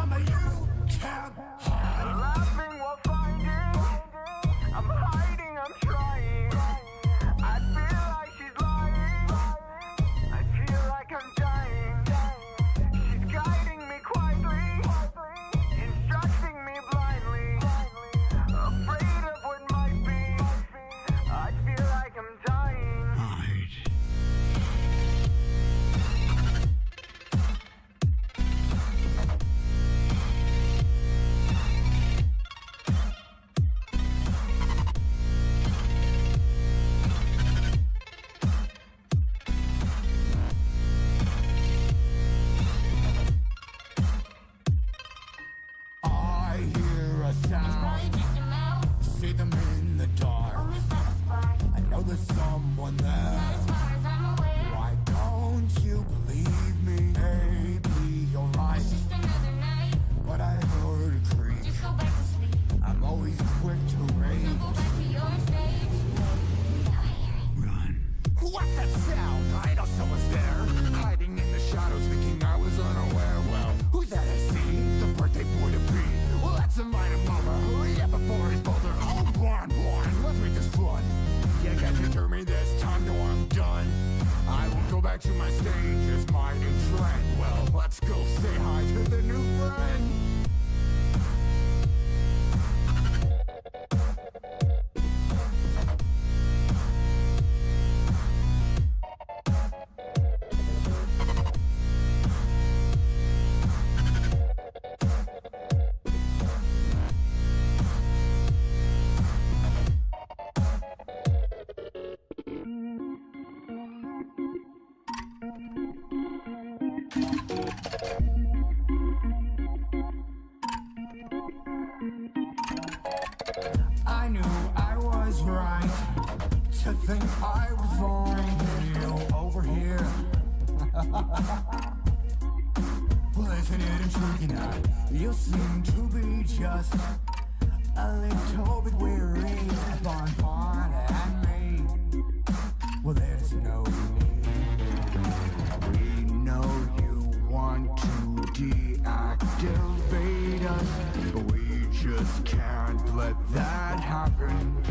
mama, you can't hide. Laughing while finding, I'm hiding, I'm trying. I feel like she's lying, I feel like I'm dying. She's guiding me quietly, instructing me blindly. Afraid of what might be, I feel like I'm dying. Hide. I hear a sound, see them in the dark. I know there's someone there. Why don't you believe me? Maybe you're right, but I heard a creak. I'm always quick to rage. Run. What's that sound? I know someone's there, hiding in the shadows, thinking I was unaware. Well, who's that I see? The birthday boy to be. Well, let's invite him over. Hurry up before he's bolder. Oh, blind, let's make this fun. You can't deter me this time, no, I'm done. I will go back to my stage as my new trend. Well, let's go say hi to the new friend. I knew I was right to think I was fine. You over here. Well, isn't it intriguing that you seem to be just a little bit weary? Bonbon and me. Well, there's no need. We know you want to deactivate us, but we just can't let that happen.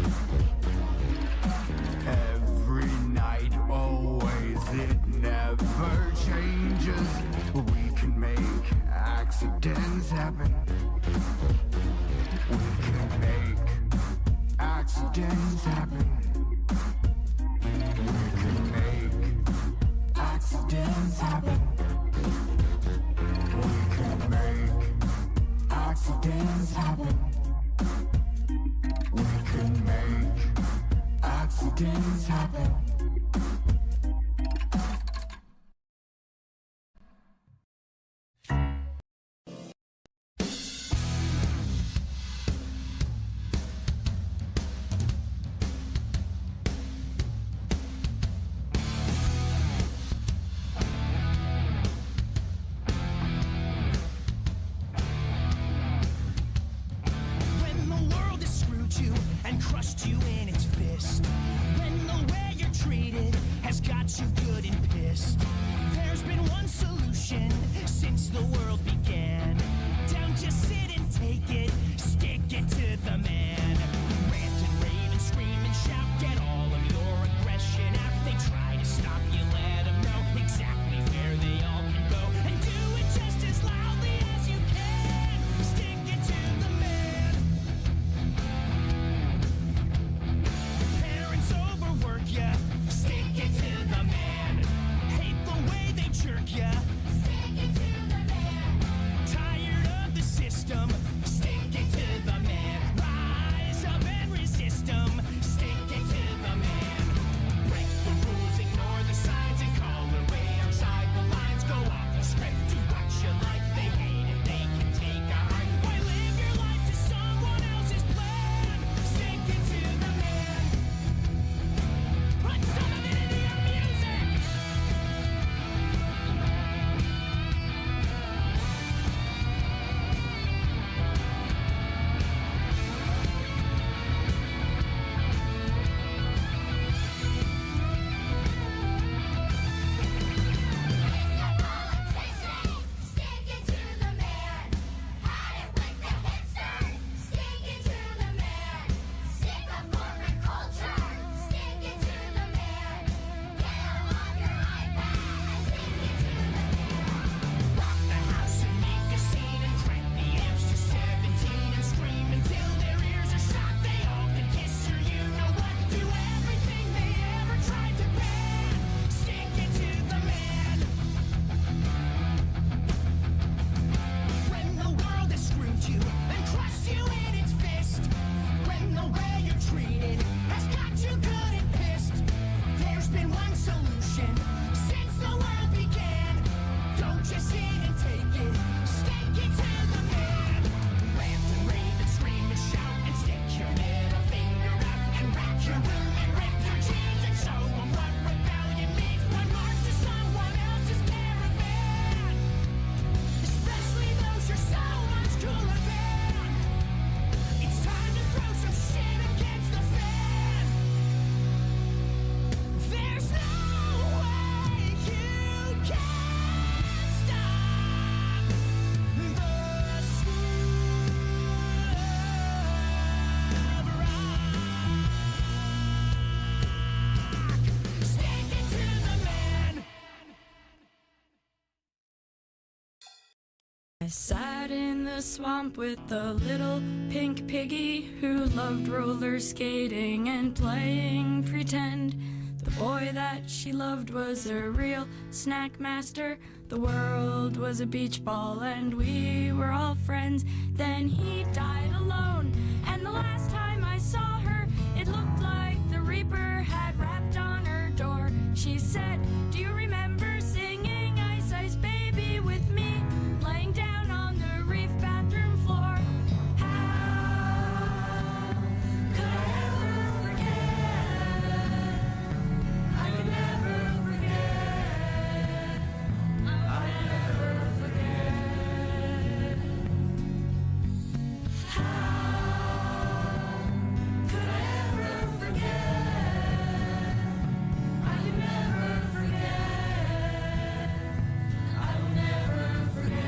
Every night, always, it never changes. We can make accidents happen. We can make accidents happen. We can make accidents happen. We can make accidents happen. We can make accidents happen. When the world has screwed you and crushed you in its fist, when the way you're I sat in the swamp with the little pink piggy who loved roller skating and playing pretend. The boy that she loved was a real snack master. The world was a beach ball and we were all friends. Then he died alone, and the last time I saw her, it looked like the Reaper had rapped on her door. She said, "Do you remember singing Ice Ice Baby with me, laying down on the reef bathroom floor?" How could I ever forget? I could never forget. I'll never forget. How could I ever forget? I could never forget. I will never forget.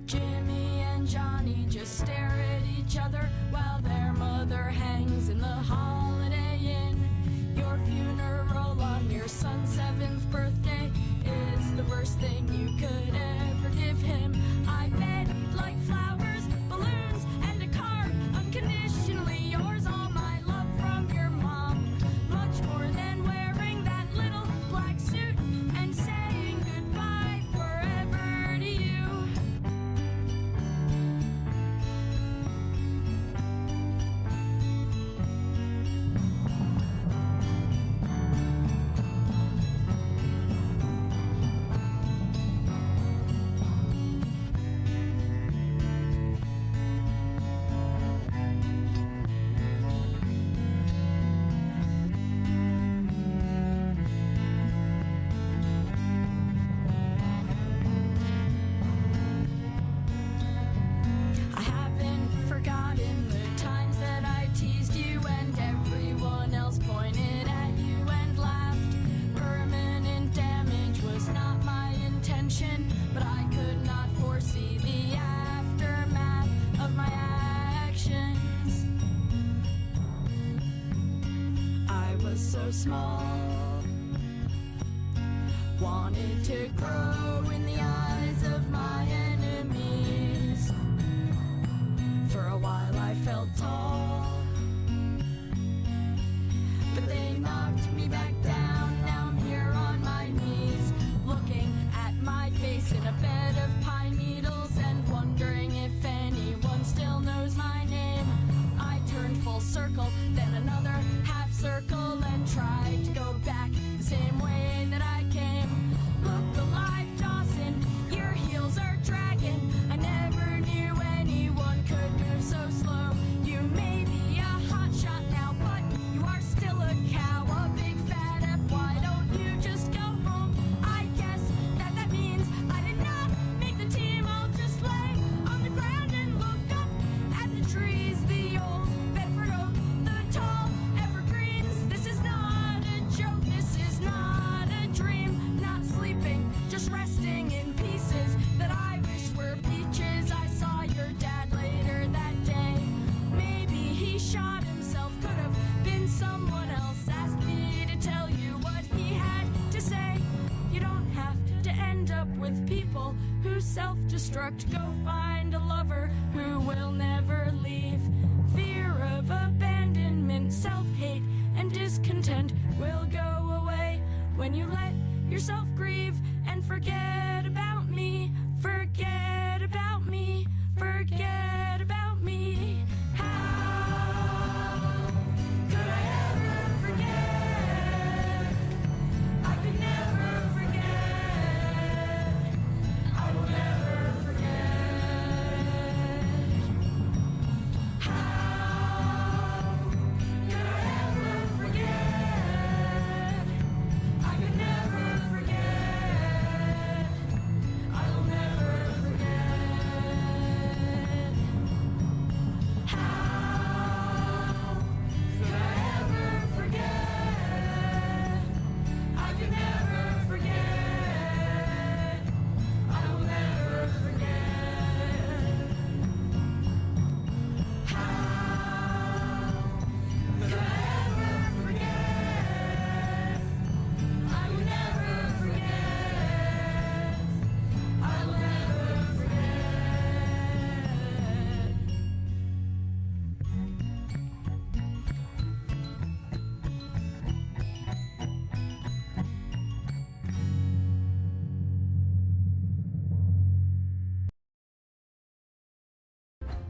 Jimmy and Johnny just stare at each other while their mother hangs in the Holiday Inn. Your funeral on your son's 7th birthday is the worst thing you could ever give him. I bet you'd like flowers, balloons, and a card. Unconditionally yours, all my love from your mom. Much more than wearing that little black suit and saying goodbye forever to you. I haven't forgotten the times that I teased you and everyone else pointed at you and laughed. Permanent damage was not my intention, but I could not foresee the aftermath of my actions. I was so small, wanted to grow in the eyes of my enemies. For a while I felt tall, but they knocked me back down. Now I'm here on my knees, looking at my face in a bed of pine needles and wondering if anyone still knows my name. I turned full circle, then another half circle, and tried to go back the same way that I came. Look alive, Dawson, your heels are dragging. I never knew anyone could move so slow. You may be a hot shot now, but you are still a cow, a big fat F. Why don't you just go home? I guess that means I did not make the team. I'll just lay on the ground and look up at the trees, the old Bedford oak, the tall evergreens. This is not a joke, this is not a dream. Not sleeping, just resting in pieces that I wish were peaches. I saw your dad later that day. Maybe he shot himself, could have been someone else. Asked me to tell you what he had to say. You don't have to end up with people who self-destruct. Go find a lover who will never leave. Fear of abandonment, self-hate, and discontent will go away when you let yourself grieve and forget about me. Forget about me. Forget about me. How could I ever forget? I could never forget. I will never forget. How could I ever forget? I could never forget.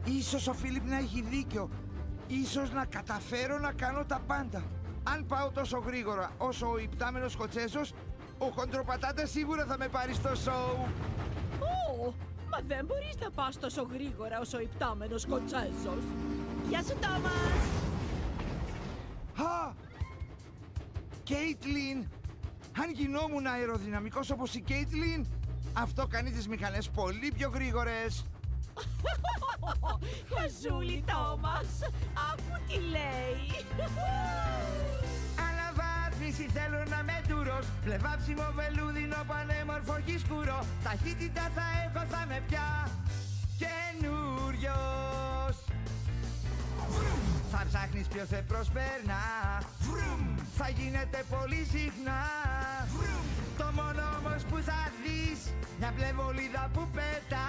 Ίσως ο Φίλιπ να έχει δίκιο. Ίσως να καταφέρω να κάνω τα πάντα. Αν πάω τόσο γρήγορα όσο ο υπτάμενος Σκοτσέζος, ο Χοντροπατάτας σίγουρα θα με πάρει στο σοου. Ω, μα δεν μπορείς να πας τόσο γρήγορα όσο ο υπτάμενος Σκοτσέζος. Γεια σου, Τόμας! Α! Κέιτλιν! Αν γινόμουν αεροδυναμικός όπως η Κέιτλιν, αυτό κάνει τις μηχανές πολύ πιο γρήγορες. Χαζούλη, Τόμας! Άκου τι λέει! Αναβάθμιση θέλω να με τουρός. Πλεβάψιμο βελούδινο πανέμορφο και σκούρο. Ταχύτητα θα έχω, θα με πια καινούριος. Θα ψάχνεις ποιος σε προσπέρνα. Θα γίνεται πολύ συχνά. Το μόνο όμως που θα δεις, μια πλευολίδα που πετά.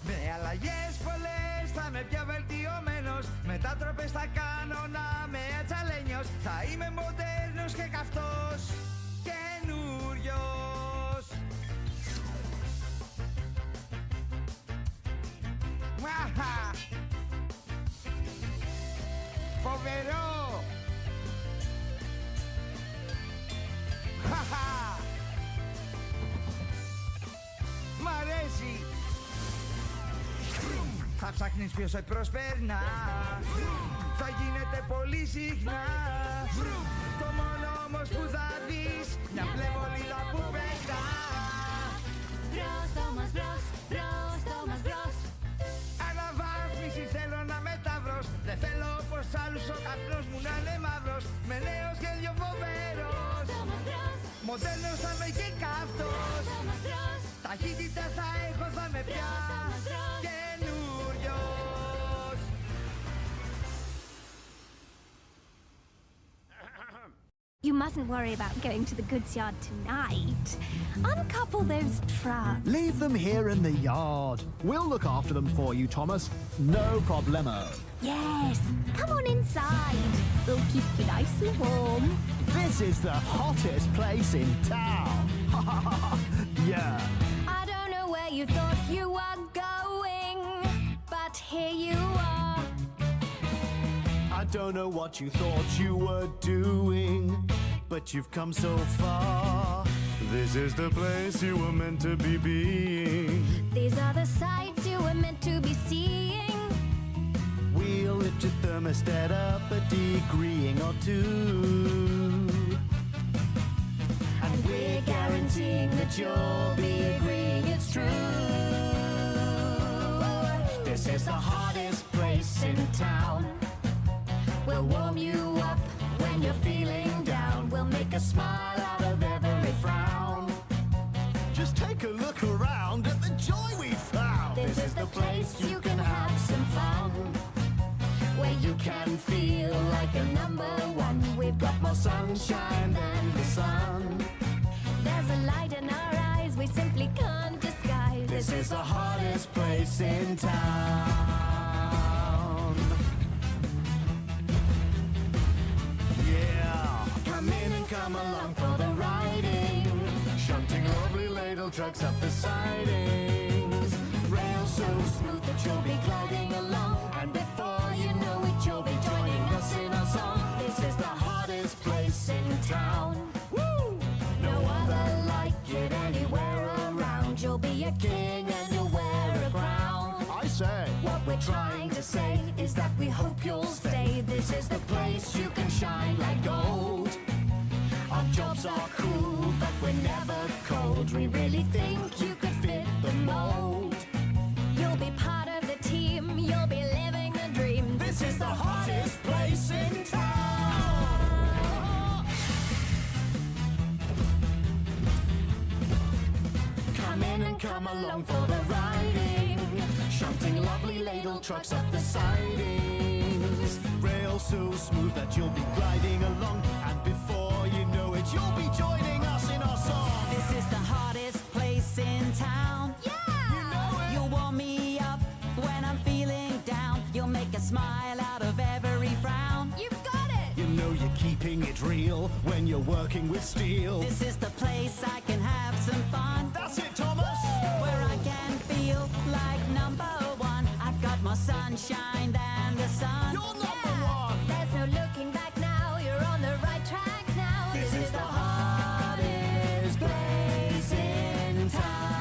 Με αλλαγές πολλές θα είμαι πιο βελτιωμένος. Μετάτροπες θα κάνω να είμαι ατσαλένιος. Θα είμαι μοντέρνος και καυτός καινούριος. Μαχα! Φοβερό! Χαχα! Μ' αρέσει! Θα ψάχνεις ποιος σε προσπέρνα. Θα γίνεται πολύ συχνά. Το μόνο όμως που θα δεις, μια πλευολίδα που πετά. Μπρος, Τόμας, μπρος, μπρος, Τόμας, μπρος. Αναβάθμιση θέλω να μεταβρως. Δεν θέλω όπως άλλους ο καπνός μου να είναι μαύρος. Με νέο σχέδιο φοβερός. Τόμας, μπρος, Μοντέρνος θα είμαι και καυτός. Τόμας, μπρος. Ταχύτητα θα έχω, θα με πια καινούριος. You mustn't worry about going to the goods yard tonight. Uncouple those trucks. Leave them here in the yard. We'll look after them for you, Thomas. No problemo. Yes, come on inside. We'll keep you nice and warm. This is the hottest place in town. Yeah. I don't know where you thought you were going, but here you are. I don't know what you thought you were doing, but you've come so far. This is the place you were meant to be being. These are the sights you were meant to be seeing. We'll lift your thermostat up a degreeing or two. And we're guaranteeing that you'll be agreeing it's true. This is the hottest place in town. We'll warm you up when you're feeling down. We'll make a smile out of every frown. Just take a look around at the joy we found. This is the place you can have some fun, where you can feel like a number one. We've got more sunshine than the sun. There's a light in our eyes we simply can't disguise. This is the hottest place in town. Yeah. Come in and come along for the riding. Shunting lovely ladle trucks up the sidings. Rails so smooth that you'll be gliding along, and before you know it, you'll be joining us in our song. This is the hottest place in town. Woo! No other like it anywhere around. You'll be a king and you'll wear a crown. I say. What we're trying to say is that we hope you'll stay. This is the place you can shine like gold. Our jobs are cool, but we're never cold. We really think you could fit the mold. You'll be part of the team, you'll be living the dream. This is the hottest place in town. Come in and come along for the riding. Shunting lovely ladle trucks up the sidings. Rails so smooth that you'll be gliding along, and before you know it, you'll be joining us in our song. This is the hottest place in town. Yeah! You know it. You'll warm me up when I'm feeling down. You'll make a smile out of every frown. You've got it! You know you're keeping it real when you're working with steel. This is the place I can have some fun. That's it, Thomas. Where I can like number one. I've got more sunshine than the sun. You're number one. There's no looking back now, you're on the right track now. This is the hottest place in town.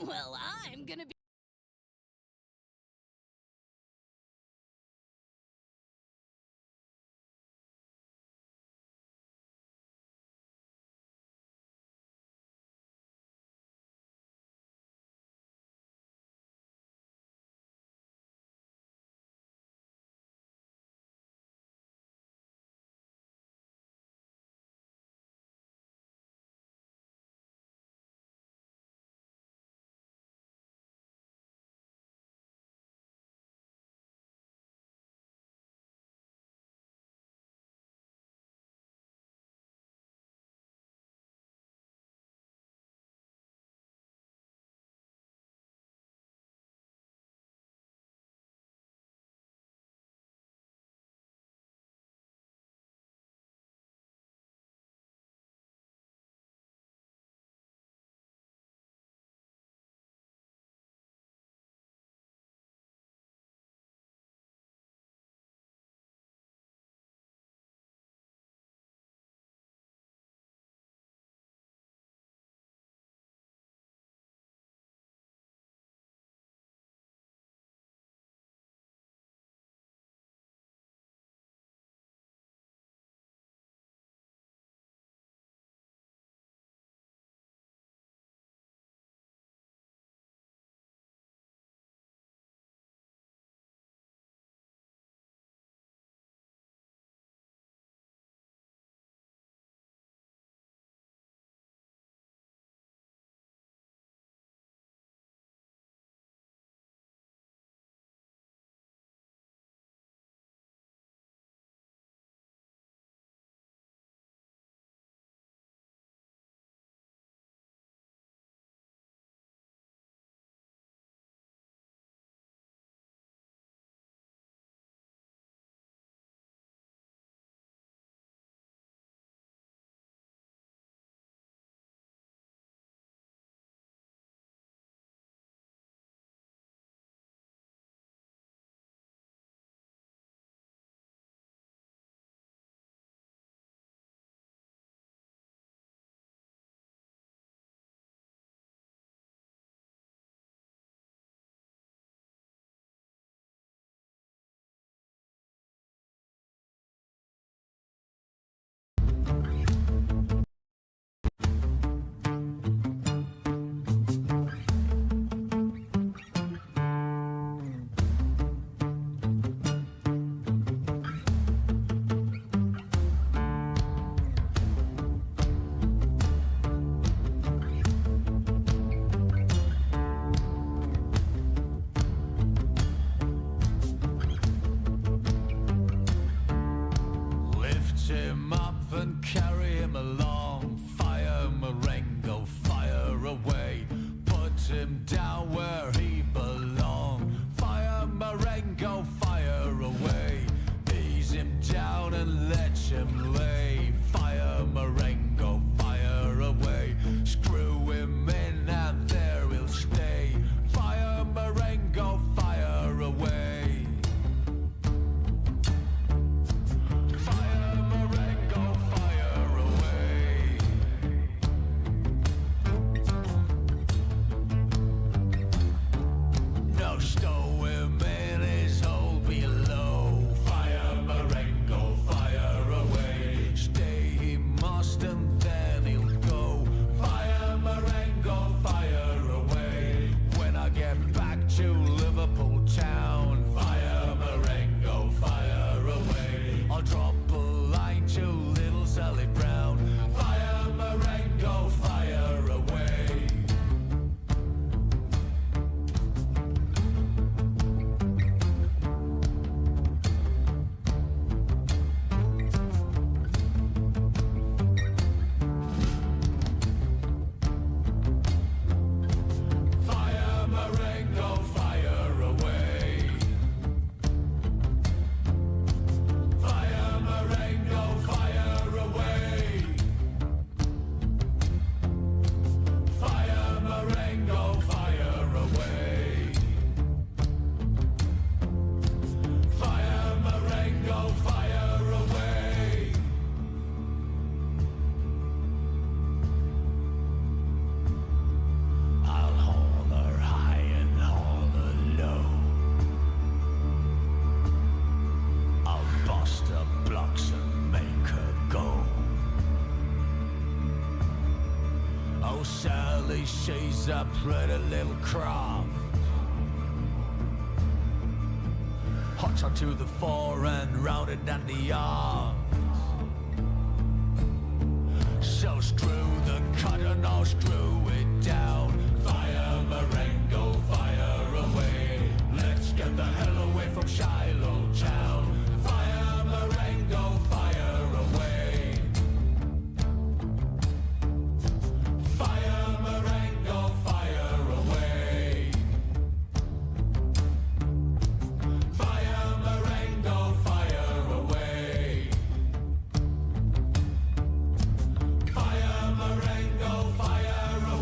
Well, I'm gonna be. Oh, Sally, she's a pretty little crop. Hot onto the fore and rounded and the arms. So screw the cut and I'll screw it down. Fire, Marengo, fire away. Let's get the hell away from Shiloh town. Fire, Marengo, fire away. Fire, Marengo, fire away. Fire, Marengo, fire away. Fire, Marengo, fire away.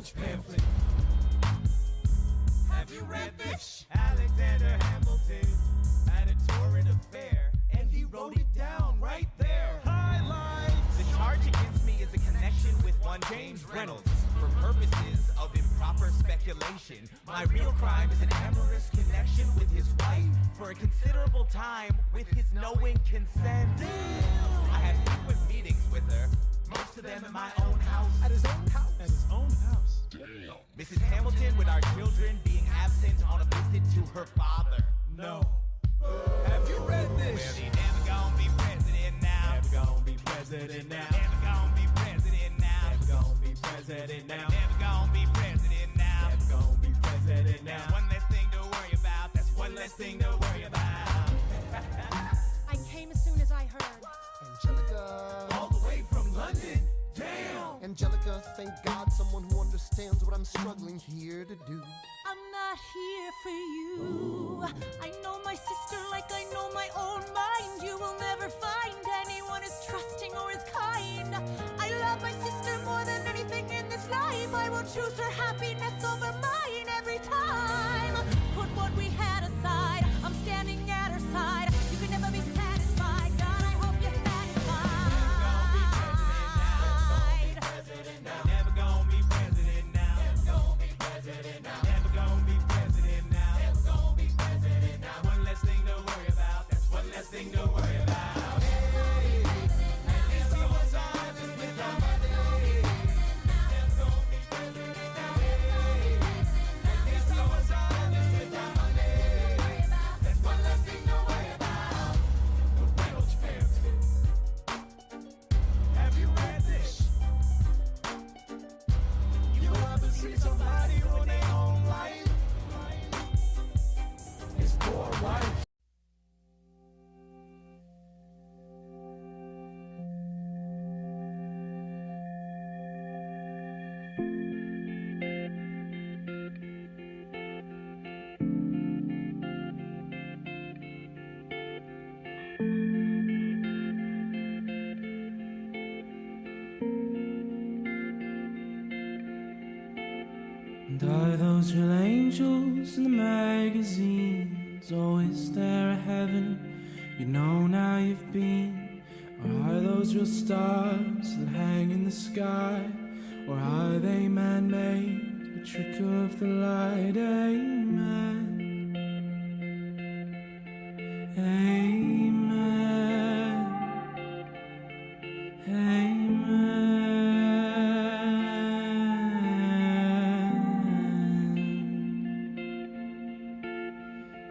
Reynolds pamphlet. Have you read this? Alexander Hamilton had a torrent affair, and he wrote it down right there. Highlights! The charge against me is a connection with one James Reynolds. For purposes of improper speculation, my real crime is an amorous connection with his wife for a considerable time with his knowing consent. I had frequent meetings with her, most of them in my own house. At his own house? At his own house. Mrs. Hamilton, with our children being absent on a visit to her father. No. Have you read this? Well, he never gonna be president now. Never gonna be president now. Never gonna be president now. Never gonna be president now. Never gonna be president now. Never gonna be president now. That's one less thing to worry about. That's one less thing to worry about. I came as soon as I heard. Angelica. All the way from London. Damn. Angelica, thank God someone who understands what I'm struggling here to do. I'm not here for you. I know my sister like I know my own mind. You will never find anyone as trusting or as kind. I love my sister more than anything in this life. I will choose her happiness over mine every time. Put what we had aside. I'm standing at her side. You can never be satisfied. God, I hope you're satisfied. Never gonna be president now. Never gonna be president now. Never gonna be president now. Never gonna be president now. One less thing to worry about. That's one less thing to worry about. Hey, at least we was honest with our money. Never gonna be president now. Hey, at least we was honest with our money. That's one less thing to worry about. The Reynolds pamphlet. Have you read this? You ever see somebody ruin their own life? His poor wife. And are those real angels in the magazines? Or is there a heaven you know now you've been? Or are those real stars that hang in the sky? Or are they man-made, a trick of the light? Amen. Amen. Amen.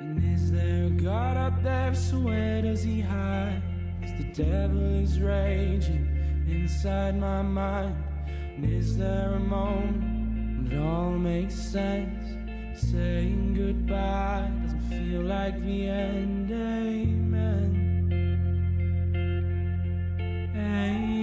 And is there a God up there? So where does he hide? 'Cause the devil is raging inside my mind. And is there a moment when it all makes sense? Saying goodbye doesn't feel like the end. Amen. Amen.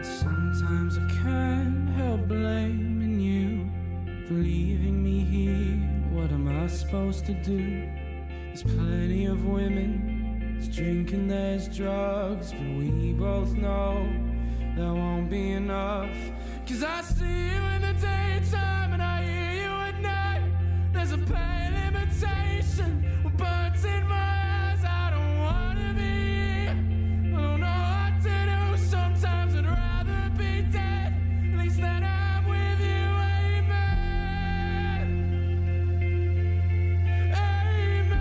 Sometimes I can't help blaming you for leaving me here. What am I supposed to do? There's plenty of women, there's drinking, there's drugs, but we both know that won't be enough. 'Cause I see you in the daytime and I hear you at night. There's a pale imitation with birds in my eyes. I don't wanna be here, I don't know what to do. Sometimes I'd rather be dead, at least then I'm with you. Amen. Amen.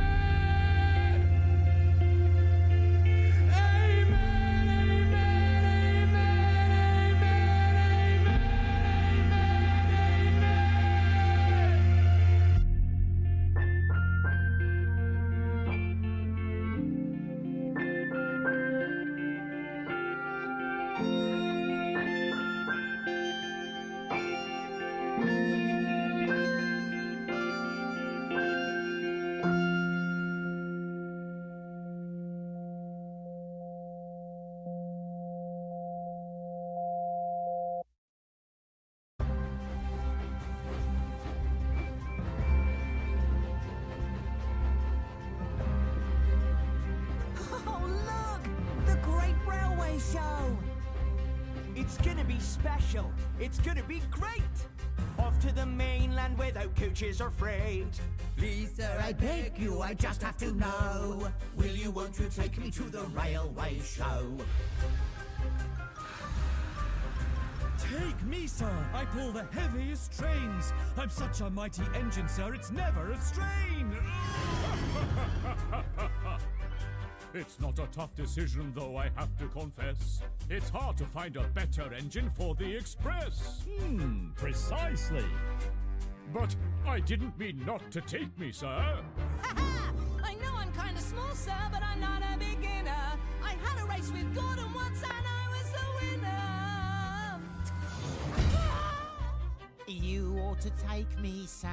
Amen. Amen. Amen. Amen. Amen. Railway Show. It's gonna be special. It's gonna be great. Off to the mainland without coaches or freight. Please, sir, I beg you, I just have to know. Will you, won't you take me to the railway show? Take me, sir. I pull the heaviest trains. I'm such a mighty engine, sir, it's never a strain. It's not a tough decision, though, I have to confess. It's hard to find a better engine for the Express. Precisely. But I didn't mean not to take me, sir. I know I'm kind of small, sir, but I'm not a beginner. I had a race with Gordon once and I was the winner. You ought to take me, sir.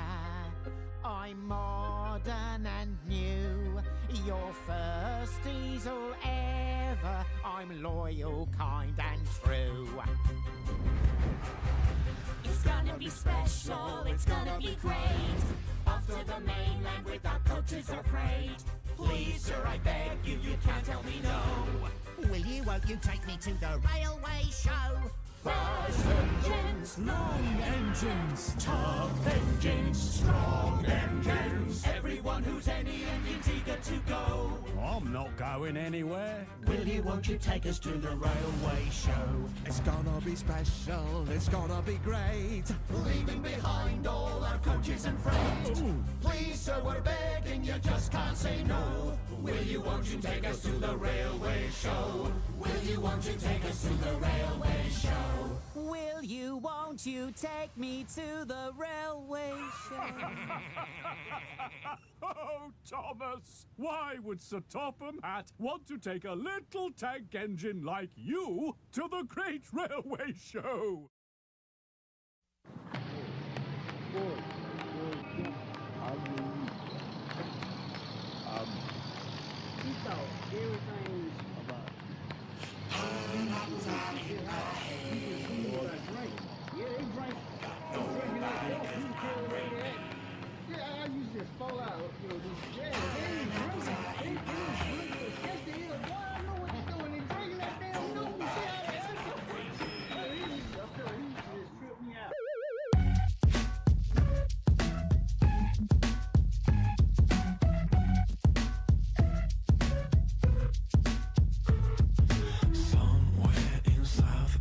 I'm modern and new. Your first diesel ever. I'm loyal, kind and true. It's gonna be special, it's gonna be great. Off to the mainland without coaches or freight. Please, sir, I beg you, you can't tell me no. Will you, won't you take me to the railway show? Fast engines, long engines, tough engines, strong engines. Everyone who's any engine's eager to go. I'm not going anywhere. Will you, won't you take us to the railway show? It's gonna be special, it's gonna be great. Leaving behind all our coaches and freight. Please, sir, we're begging you, just can't say no. Will you, won't you take us to the railway show? Will you, won't you take us to the railway show? Will you, won't you take me to the railway show? Oh, Thomas! Why would Sir Topham Hatt want to take a little tank engine like you to the Great Railway Show? Somewhere in South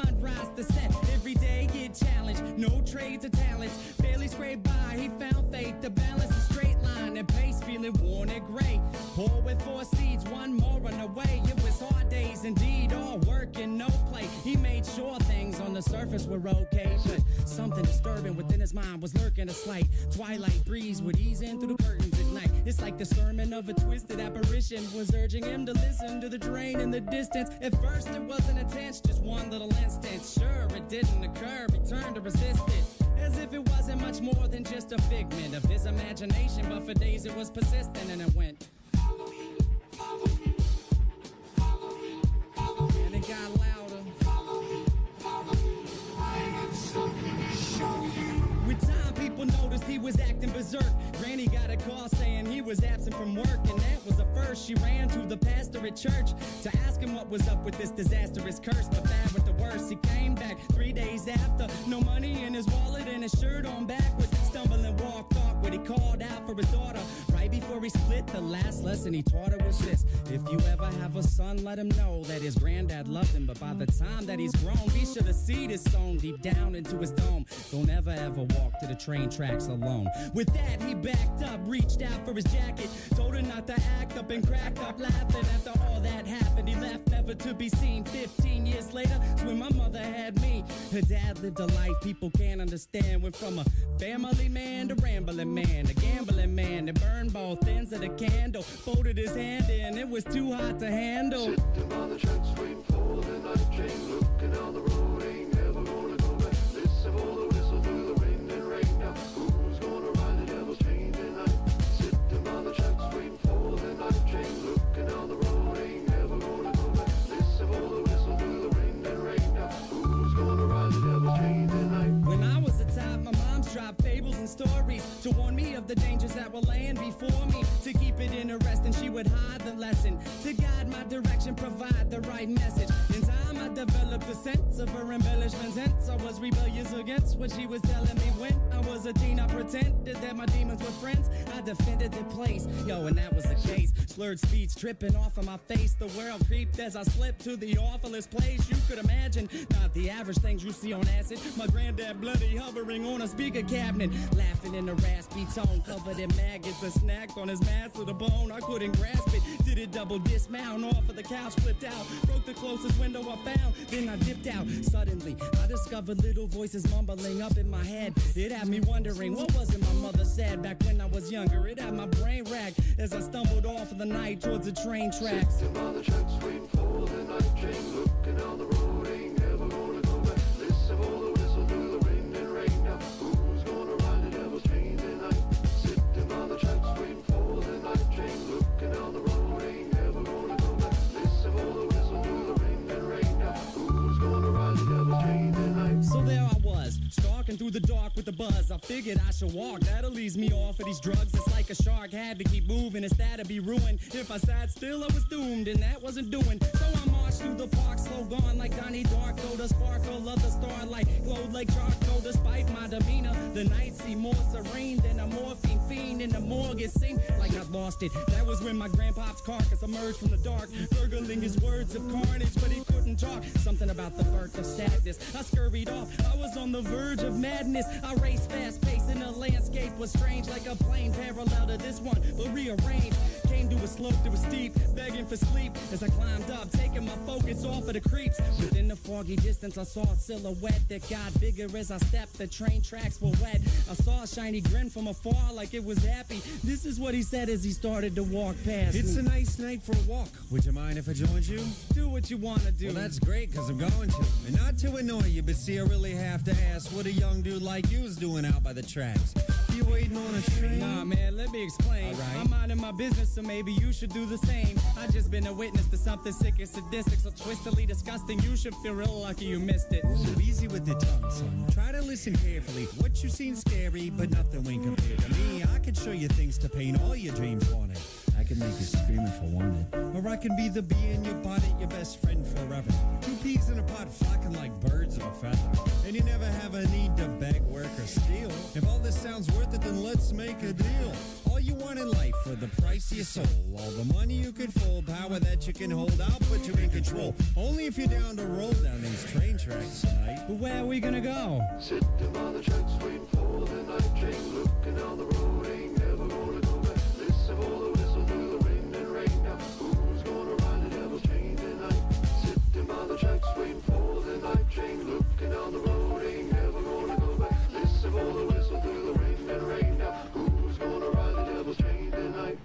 sunrise to set. Every day get challenged, no trades or talents. Barely scraped by, he found faith to balance a straight line and pace, feeling worn and gray. Poor with 4 seeds, one more on the way. It was hard days indeed, all work and no play. He made sure things on the surface were okay, but something disturbing within his mind was lurking. A slight twilight breeze would ease in through the curtains at night. It's like the sermon of a twisted apparition was urging him to listen to the drain in the distance. At first it wasn't intense, just one little instant. Sure, it didn't occur, he turned to resist it, as if it wasn't much more than just a figment of his imagination. But for days it was persistent, and it went, follow me, follow me, follow me, follow me. And it got louder, follow me, follow me. I have something to show you. With time, people noticed he was acting berserk. Granny got a call saying he was absent from work, and that was the first. She ran to the pastor at church to ask him what was up with this disastrous curse. But bad with the worst, he came back 3 days after. No money in his wallet and his shirt on backwards. Stumbling, walked awkward. He called out for his daughter. Right before he split, the last lesson he taught her was this: if you ever have a son, let him know that his granddad loved him. But by the time that he's grown, be sure the seed is sown deep down into his dome. Don't ever walk to the train tracks alone. With that, he backed up, reached out for his jacket, told her not to act up, and cracked up laughing. After all that happened, he left never to be seen. 15 years later, it's when my mother had me. Her dad lived a life people can't understand. Went from a family man to rambling man, a gambling man that burned both ends of the candle. Folded his hand in, it was too hot to handle. Sitting by the tracks, waiting for the night train, looking down the road, ain't never gonna go back. Listen for the whistle through the wind and rain. Now who's gonna ride the devil's train tonight? Sitting by the tracks, waiting for the night train, looking down the road, ain't never gonna go back. Listen for the whistle through the wind and rain. Now who's gonna ride the devil's train tonight? When I was a top, my mom's dropped fables and stories to warn me of the dangers that were laying before me. To keep it interesting, she would hide the lesson. To guide my direction, provide the right message. In time, I developed a sense of her embellishments. Hence, I was rebellious against what she was telling me. When I was a teen, I pretended that my demons were friends. I defended the place, yo, and that was the case. Slurred speech dripping off of my face. The world creeped as I slipped to the awfulest place you could imagine. Not the average things you see on acid. My granddad bloody hovering on a speaker cabinet, laughing in a raspy tone, covered in maggots. A snack on his mass to the bone. I couldn't grasp it. Did it double dismount off of the couch, flipped out, broke the closest window I found. Then I dipped out. Suddenly, I discovered little voices mumbling up in my head. It had me wondering, what was it my mother said back when I was younger? It had my brain racked as I stumbled off of the night towards the train tracks. Sitting by the tracks, waiting for the night train, looking down the road, ain't never gonna go back. Listen for the whistle through the wind and rain. Now who's gonna ride the devil's train tonight? Sitting by the tracks, waiting for the night train, looking down the road, ain't never gonna go back. Listen for the whistle through the wind and rain. Now who's gonna ride the devil's train tonight? So there I was, stalking through the dark with the buzz. I figured I should walk, that'll ease me off of these drugs. It's like a shark, had to keep moving, it's that'd be ruined. If I sat still, I was doomed, and that wasn't doing. So I marched through the park, slow gone like Donnie Darko. The sparkle of the starlight glowed like charcoal. Despite my demeanor, the night seemed more serene than a morphine fiend in the morgue. It seemed like I'd lost it. That was when my grandpa's carcass emerged from the dark, gurgling his words of carnage, but he couldn't talk. Something about the birth of sadness. I scurried off, I was on the verge of madness. I raced fast paced and the landscape was strange, like a plane parallel to this one, but rearranged. Came to a slope that was steep, begging for sleep as I climbed up, taking my focus off of the creeps. Within the foggy distance, I saw a silhouette that got bigger as I stepped. The train tracks were wet. I saw a shiny grin from afar like it was happy. This is what he said as he started to walk past It's me. a nice night for a walk. Would you mind if I joined you? Do what you want to do. Well, that's great, because I'm going to. And not to annoy you, but see, I really have to ask what a young dude like you is doing out by the tracks. You waiting on a train? Nah, man, let me explain. All right. I'm minding my business, so maybe you should do the same. I just been a witness to something sick and sadistic, so twistedly disgusting. You should feel real lucky you missed it. Ooh, easy with the tongue, son. Try to listen carefully. What you seen scary, but nothing when compared to me. I could show you things to paint all your dreams haunted. I can make you scream if I wanted. Or I can be the bee in your bonnet, your best friend forever. Two peas in a pod flocking like birds of a feather. And you never have a need to beg, work, or steal. If all this sounds worth it, then let's make a deal. all you want in life for the price of your soul. All the money you can fold, power that you can hold, I'll put you in control. Only if you're down to roll down these train tracks tonight. But where are we gonna go? Sitting on the tracks waiting for the night train, looking down the road, ain't never gonna go back. Listen for the whistle through the wind and rain. Now who's gonna ride the devil's train tonight? Sitting by the tracks waiting for the night train, looking down the road, ain't never gonna go back. Listen for the whistle through the wind and rain. Now who's gonna ride the devil's train tonight?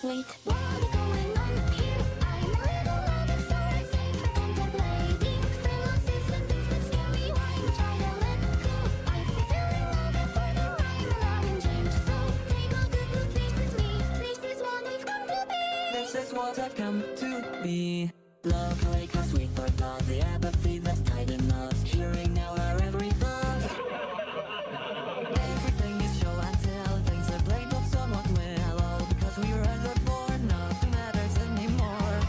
Wait, what is going on here? I'm a little out of sorts, contemplating fallacies and things that scare me. Why try to let go? I've been feeling longing for the rhyme, allowing change. So take a good look, this is me. This is what I've come to be. This is what I've come to be. Love away 'cause we forgot the apathy that's tied in us. Hearing now our every thought. Everything is show and tell. Things are played off somewhat well. All because we were the born. Nothing matters anymore.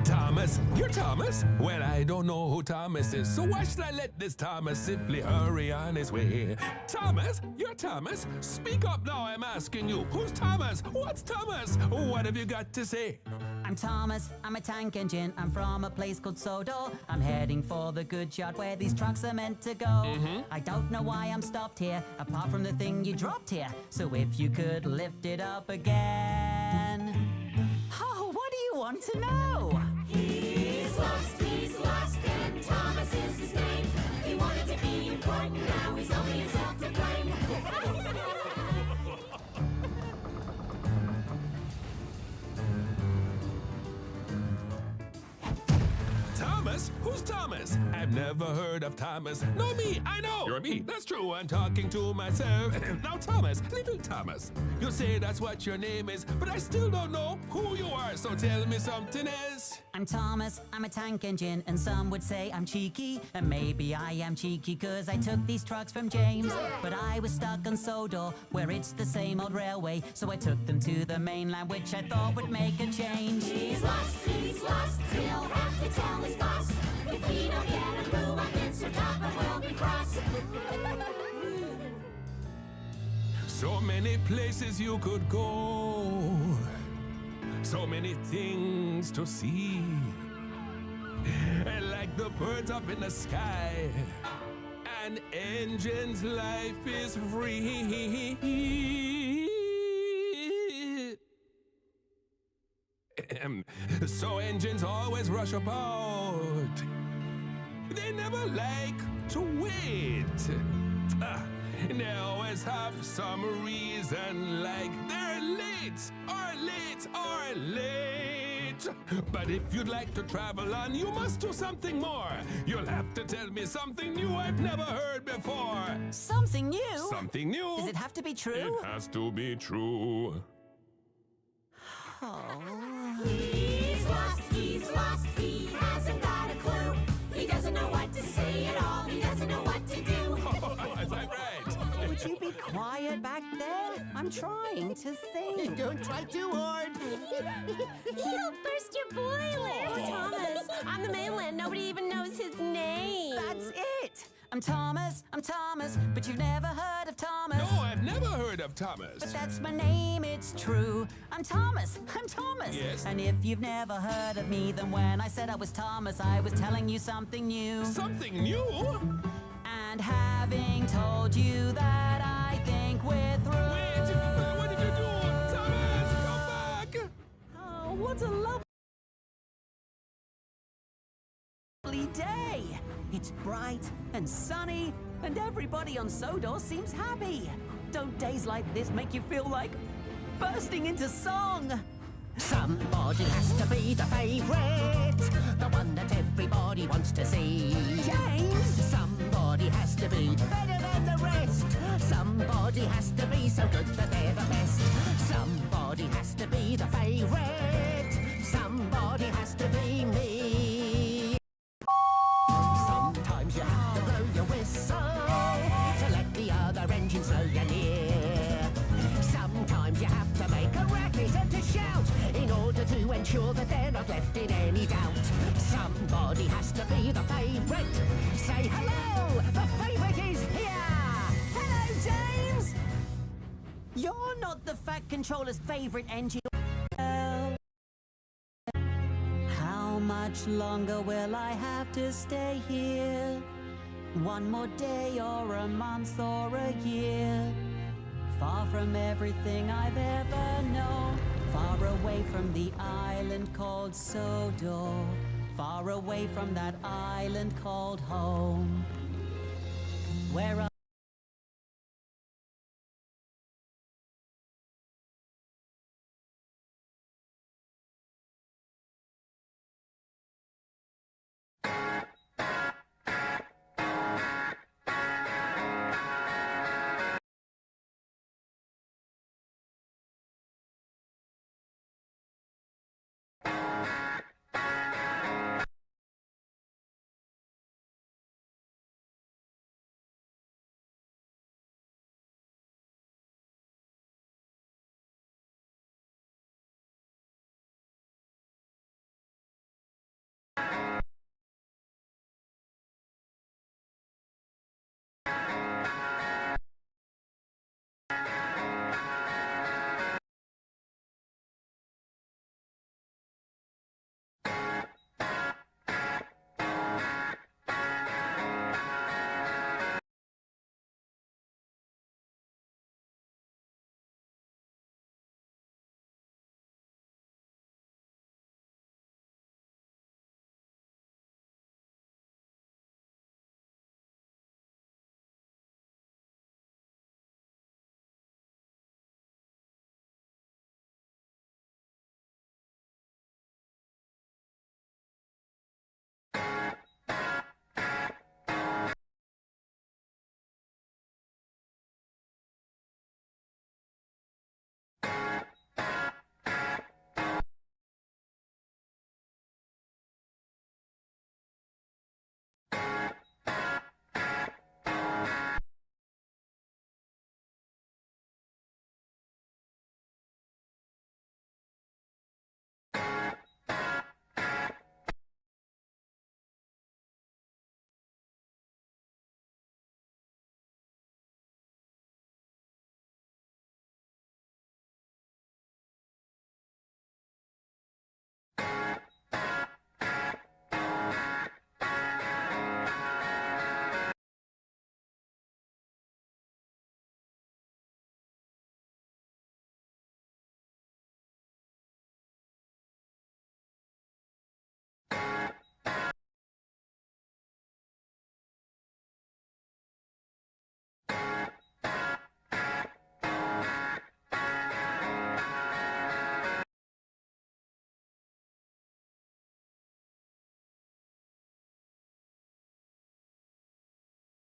Thomas, you're Thomas? Well, I don't know who Thomas is, so why should I let this Thomas simply hurry on his way? Thomas, you're Thomas? Speak up now, I'm asking you. Who's Thomas? What's Thomas? What have you got to say? I'm Thomas, I'm a tank engine. I'm from a place called Sodor. I'm heading for the good shot where these trucks are meant to go. I don't know why I'm stopped here, apart from the thing you dropped here. So if you could lift it up again. Oh, what do you want to know? He's lost, and Thomas is his name. He wanted to be important, now he's only himself to blame. Thomas? Who's Thomas? I've never heard of Thomas. No, me, I know. You're me. That's true, I'm talking to myself. Now, Thomas, little Thomas, you say that's what your name is, but I still don't know who you are, so tell me something else. I'm Thomas, I'm a tank engine, and some would say I'm cheeky. And maybe I am cheeky cause I took these trucks from James. But I was stuck on Sodor, where it's the same old railway. So I took them to the mainland, which I thought would make a change. He's lost, he'll have to tell his boss. If we don't get a move on this, or top and we'll be cross. So many places you could go, so many things to see. And like the birds up in the sky, an engine's life is free. So engines always rush about. They never like to wait. They always have some reason, like they're late, or late. But if you'd like to travel on, you must do something more. You'll have to tell me something new I've never heard before. Something new? Something new. Does it have to be true? It has to be true. He's lost, he hasn't got a clue. He doesn't know what to say at all, he doesn't know what to do. Is that right? Would you be quiet back there? I'm trying to think. Don't try too hard. He'll burst your boiler. Thomas, on the mainland, nobody even knows his I'm Thomas, but you've never heard of Thomas. No, I've never heard of Thomas. But that's my name, it's true. I'm Thomas. Yes? And if you've never heard of me, then when I said I was Thomas, I was telling you something new. Something new? And having told you that, I think we're through. Wait, what did you do? Thomas, come back! Oh, what a lovely day. It's bright and sunny, and everybody on Sodor seems happy. Don't days like this make you feel like bursting into song? Somebody has to be the favorite, the one that everybody wants to see. James! Somebody has to be better than the rest. Somebody has to be so good that they're the best. Somebody has to be the favorite. Somebody has to be me. Sometimes you have to blow your whistle to let the other engines know you're near. Sometimes you have to make a racket and to shout in order to ensure that they're not left in any doubt. Somebody has to be the favourite. Say hello, the favourite is here. Hello, James! You're not the Fat Controller's favourite engine. How much longer will I have to stay here? One more day or a month or a year? Far from everything I've ever known. Far away from the island called Sodor. Far away from that island called home. Where I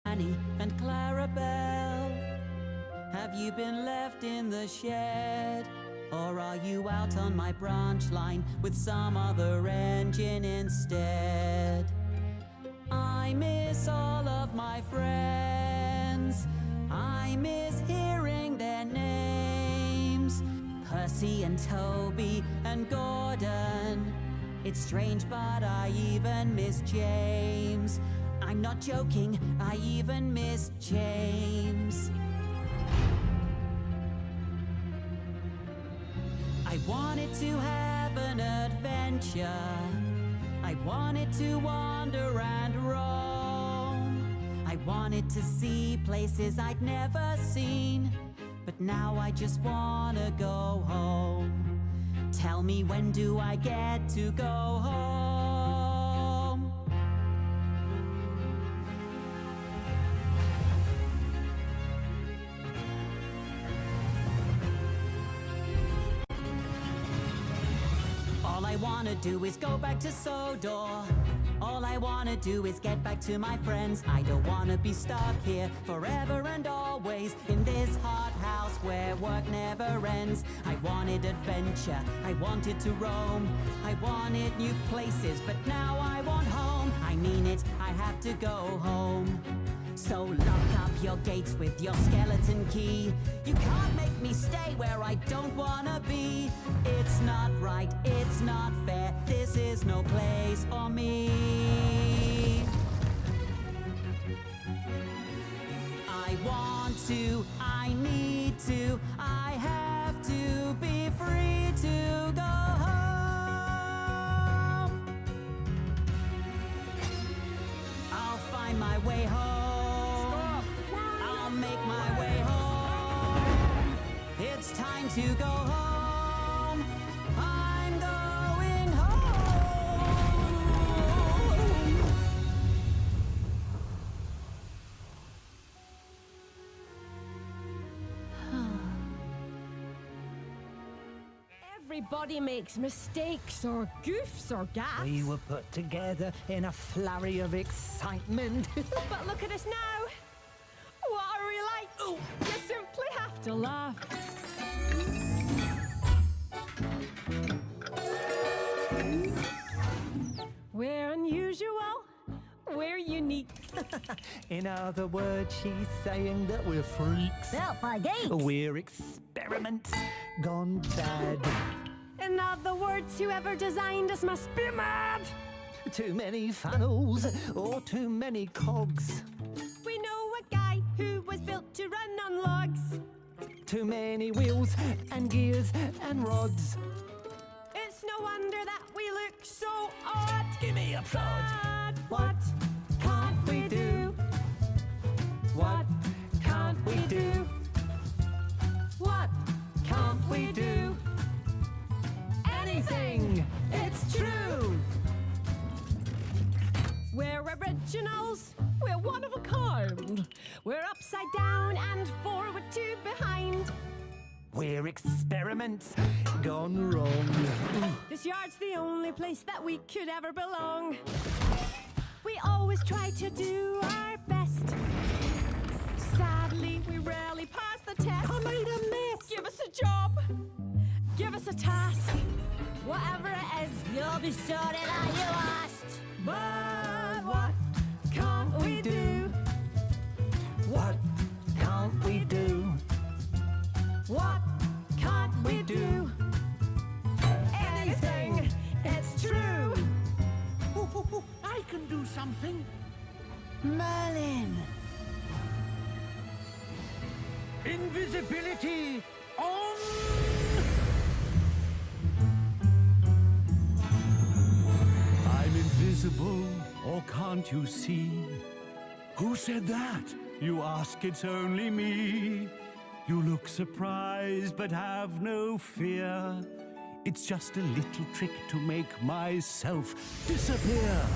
Annie and Clarabelle, have you been left in the shed? Or are you out on my branch line with some other engine instead? I miss all of my friends. I miss hearing their names. Percy and Toby and Gordon. It's strange, but I even miss James. I'm not joking, I even miss James. I wanted to have an adventure. I wanted to wander and roam. I wanted to see places I'd never seen. But now I just wanna go home. Tell me, when do I get to go home? All I wanna do is go back to Sodor. All I wanna do is get back to my friends. I don't wanna be stuck here forever and always in this hot house where work never ends. I wanted adventure, I wanted to roam. I wanted new places, but now I want home. I mean it, I have to go home. So lock up your gates with your skeleton key. You can't make me stay where I don't wanna be. It's not right, it's not fair. This is no place for me. I want to, I need to, I have to be free to go home. I'll find my way home. Make my way home. It's time to go home. I'm going home. Everybody makes mistakes or goofs or gaffes. We were put together in a flurry of excitement. But look at us now. What are we like? You simply have to laugh. We're unusual. We're unique. In other words, she's saying that we're freaks. Built by geeks. We're experiments gone bad. In other words, whoever designed us must be mad. Too many funnels or too many cogs. We know a guy who was built to run on logs. Too many wheels and gears and rods. It's no wonder that we look so odd. Give me a prod. What can't we do? What can't we do? What can't we do? Anything, it's true. We're originals. We're one of a kind. We're upside down and forward to behind. We're experiments gone wrong. This yard's the only place that we could ever belong. We always try to do our best. Sadly, we rarely pass the test. I made a mess. Give us a job. Give us a task. Whatever it is, you'll be sorry that you asked. But what can't we do? What can't we do? What can't we do? Anything, it's true. I can do something. Merlin! Invisibility on! I'm invisible, or can't you see? Who said that? You ask, it's only me. You look surprised, but have no fear. It's just a little trick to make myself disappear.